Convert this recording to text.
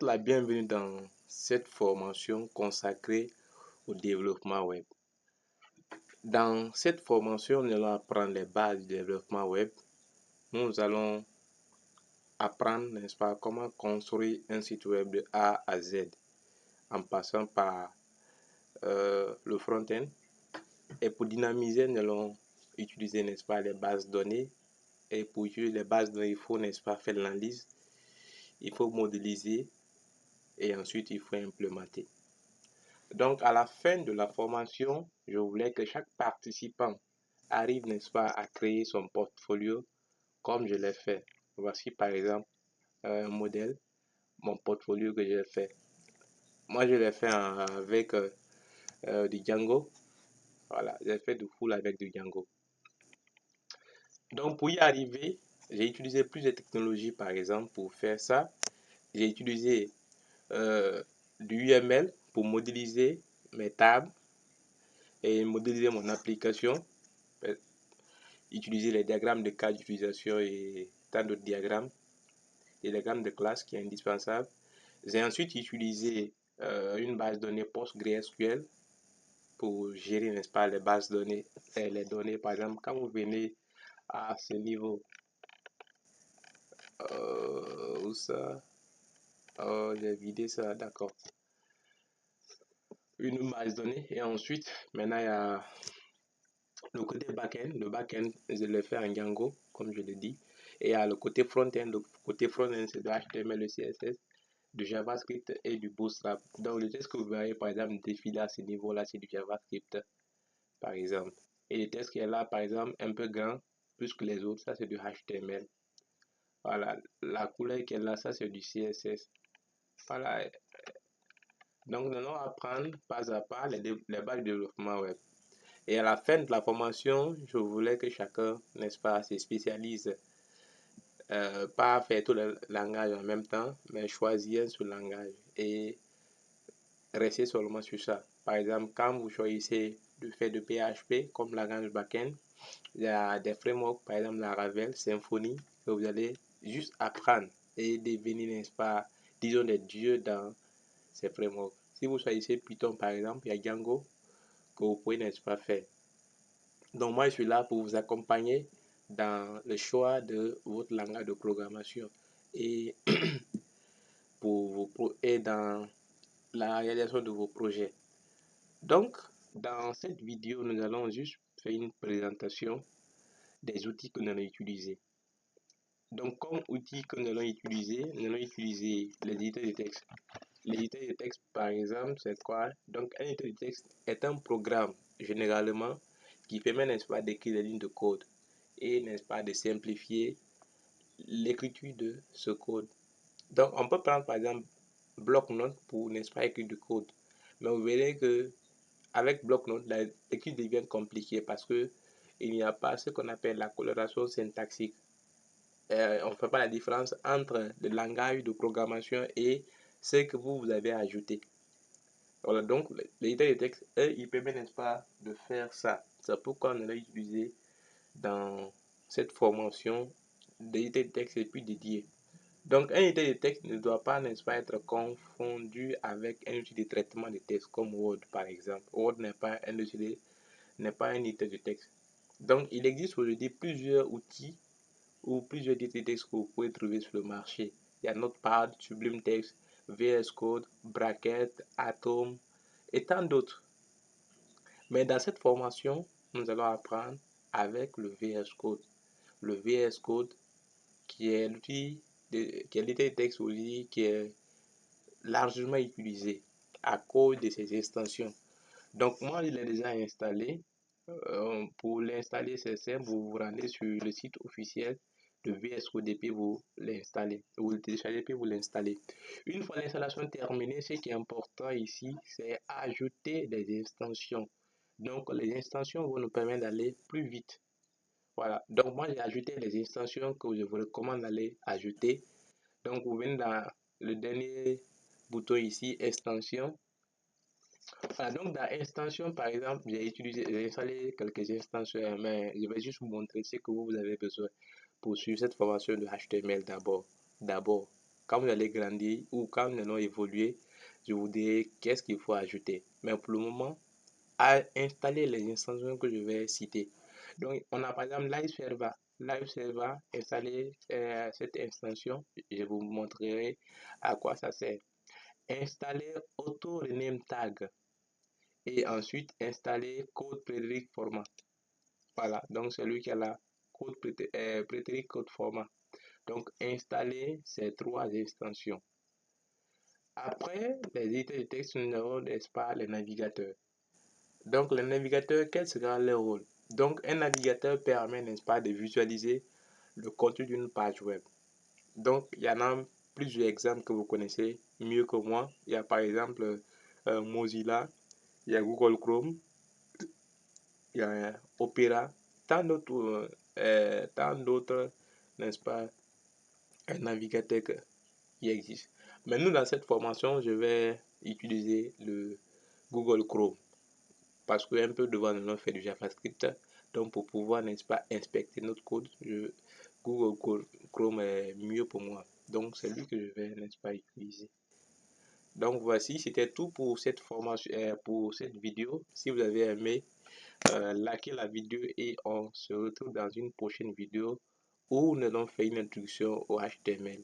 souhaite la bienvenue dans cette formation consacrée au développement web. Dans cette formation, nous allons apprendre les bases du développement web. Nous allons apprendre, n'est-ce pas, comment construire un site web de A à Z en passant par le front-end. Et pour dynamiser, nous allons utiliser, n'est-ce pas, les bases de données. Et pour utiliser les bases de données, il faut, n'est-ce pas, faire l'analyse. Il faut modéliser et ensuite il faut implémenter. Donc, à la fin de la formation, je voulais que chaque participant arrive, n'est-ce pas, à créer son portfolio comme je l'ai fait. Voici par exemple un modèle, mon portfolio que j'ai fait. Moi, je l'ai fait avec du Django. Voilà, j'ai fait du full avec du Django. Donc, pour y arriver, j'ai utilisé plusieurs technologies, par exemple, pour faire ça. J'ai utilisé du UML pour modéliser mes tables et modéliser mon application, utiliser les diagrammes de cas d'utilisation et tant d'autres diagrammes, les diagrammes de classe qui est indispensable. J'ai ensuite utilisé une base de données PostgreSQL pour gérer, n'est-ce pas, les bases de données et les données. Par exemple, quand vous venez à ce niveau, où ça? Oh, j'ai vidé ça, d'accord. Une base de données et ensuite, maintenant il y a le côté back-end. Le back-end, je le fais en Django, comme je l'ai dit. Et il y a le côté front-end. Le côté front-end, c'est de HTML, le CSS, du JavaScript et du Bootstrap. Donc, le texte que vous voyez, par exemple, défiler à ce niveau-là, c'est du JavaScript, par exemple. Et le texte qui est là, par exemple, un peu grand, plus que les autres, ça, c'est du HTML. Voilà. La couleur qui est là, ça, c'est du CSS. Voilà. Donc, nous allons apprendre pas à pas les bases du développement web. Et à la fin de la formation, je voulais que chacun, n'est-ce pas, se spécialise, pas faire tout le langage en même temps, mais choisir un seul langage et rester seulement sur ça. Par exemple, quand vous choisissez de faire de PHP comme langage backend, il y a des frameworks, par exemple la Laravel, Symfony, que vous allez juste apprendre et devenir, n'est-ce pas, disons des dieux dans ces frameworks. Si vous choisissez Python, par exemple, il y a Django que vous pouvez, n'est-ce pas, faire. Donc moi, je suis là pour vous accompagner dans le choix de votre langage de programmation et et dans la réalisation de vos projets. Donc, dans cette vidéo, nous allons juste faire une présentation des outils que nous allons utiliser. Donc, comme outils que nous allons utiliser les éditeurs de texte. L'éditeur de texte, par exemple, c'est quoi? Donc, un éditeur de texte est un programme, généralement, qui permet, n'est-ce pas, d'écrire des lignes de code et, n'est-ce pas, de simplifier l'écriture de ce code. Donc, on peut prendre, par exemple, bloc-notes pour, n'est-ce pas, écrire du code. Mais vous verrez que avec bloc-notes, l'écriture devient compliquée parce que il n'y a pas ce qu'on appelle la coloration syntaxique. On ne fait pas la différence entre le langage de programmation et ce que vous avez ajouté. Voilà, donc l'éditeur de texte, il permet, n'est-ce pas, de faire ça. C'est pourquoi on l'a utilisé dans cette formation d'éditeur de texte et puis dédié. Donc, un éditeur de texte ne doit pas, n'est-ce pas, être confondu avec un outil de traitement de texte comme Word, par exemple. Word n'est pas un éditeur de texte. Donc, il existe aujourd'hui plusieurs outils ou plusieurs éditeurs de texte que vous pouvez trouver sur le marché. Il y a Notepad, Sublime Text, VS Code, Bracket, Atom et tant d'autres. Mais dans cette formation, nous allons apprendre avec le VS Code. Le VS Code qui est l'outil qui est l'éditeur de texte aussi qui est largement utilisé à cause de ses extensions. Donc moi, je l'ai déjà installé. Pour l'installer, c'est simple, vous vous rendez sur le site officiel de VS Code et puis vous l'installez. Vous le téléchargez puis vous l'installez. Une fois l'installation terminée, ce qui est important ici, c'est ajouter des extensions. Donc les extensions vont nous permettre d'aller plus vite. Voilà. Donc moi, j'ai ajouté les extensions que je vous recommande d'aller ajouter. Donc vous venez dans le dernier bouton ici, extension. Voilà, donc dans extension, par exemple, j'ai installé quelques extensions, mais je vais juste vous montrer ce que vous avez besoin pour suivre cette formation de HTML d'abord. quand vous allez grandir ou quand nous allons évoluer, je vous dirai qu'est-ce qu'il faut ajouter. Mais pour le moment, à installer les extensions que je vais citer. Donc, on a par exemple LiveServer. LiveServer, installer cette extension, je vous montrerai à quoi ça sert. Installer Auto Rename Tag et ensuite installer Code Prédirict Format. Voilà, donc c'est lui qui a la Code Prédirict Code Format. Donc, installer ces trois extensions. Après les éditeurs de texte, nous avons, n'est-ce pas, les navigateurs. Donc, le navigateur, quel sera leur rôle? Donc, un navigateur permet, n'est-ce pas, de visualiser le contenu d'une page web. Donc, il y en a plusieurs exemples que vous connaissez mieux que moi. Il y a par exemple Mozilla, il y a Google Chrome, il y a Opera, tant d'autres, n'est-ce pas, navigateurs qui existent. Mais nous, dans cette formation, je vais utiliser le Google Chrome. Parce que un peu devant nous, on fait du JavaScript. Donc, pour pouvoir, n'est-ce pas, inspecter notre code, Google Chrome est mieux pour moi. Donc, c'est lui que je vais, n'est-ce pas, utiliser. Donc, voici, c'était tout pour cette formation, pour cette vidéo. Si vous avez aimé, likez la vidéo et on se retrouve dans une prochaine vidéo où nous allons faire une introduction au HTML.